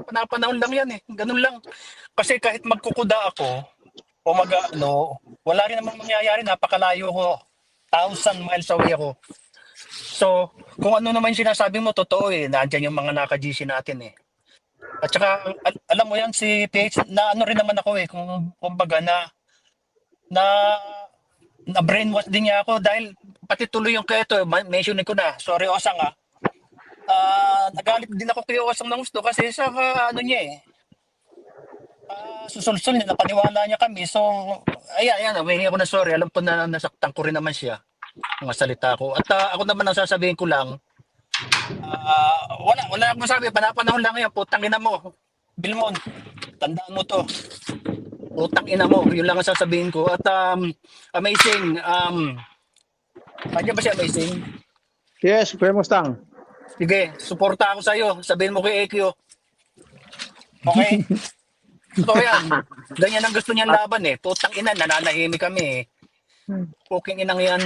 panapanahon lang yan eh. Ganun lang. Kasi kahit magkukuda ako, o wala rin namang mangyayari, napakalayo ko. 1,000 miles away ako. So, kung ano naman yung sinasabi mo, totoo eh. Nandiyan yung mga naka-GC natin eh. At saka, alam mo yan, si PH, na ano rin naman ako eh, kung kumbaga na, na brainwash din niya ako dahil pati tuloy yung keto, mentionin ko na, sorry Osang ah, nagalit din ako kay Osang ng gusto kasi sa ano niya eh, susulsul niya, napaniwala niya kami. So, ayan, humingi ako na sorry. Alam ko na nasaktan ko rin naman siya. Mga salita ko. At ako naman ang sasabihin ko lang, wala akong masabi. Panapanahon lang yan. Putang ina mo. Bilmon, tandaan mo to. Putang ina mo. Yun lang ang sasabihin ko. At amazing. Kanya ba siya amazing? Yes, Kuya Mustang. Sige, suporta ako sa'yo. Sabihin mo kay AQ. Okay? Totoo yan. Ganyan ang gusto niyang laban eh. Putang ina, nananahimik kami eh. Puking inang yan.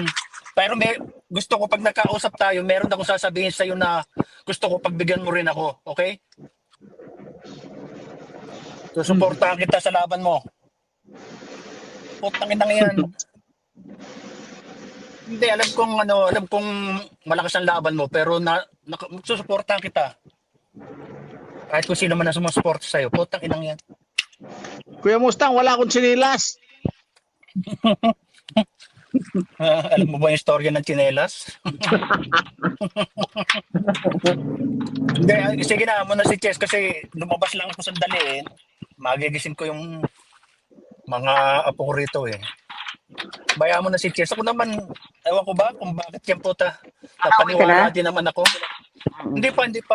Pero gusto ko pag nagkausap tayo, meron akong sasabihin sa'yo na gusto ko pagbigyan mo rin ako. Okay? Susuportahan kita sa laban mo. Putang inang yan. Hindi, alam kong malakas ang laban mo, pero susuportahan kita. Kahit kung sino man ang sumusuporta sa'yo, putang inang yan. Kuya Mustang, wala akong sinilas. Alam mo ba yung storya ng tsinelas? Hindi, sige na, muna si Chess kasi lumabas lang ako sandali eh. Magigising ko yung mga apo ko rito eh. Bayaan mo na si Chess. Ako naman, ewan ko ba kung bakit yan puta. Napaniwala din naman ako. Hindi pa. Hindi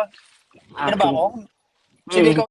na ba ako? Sige, ikaw.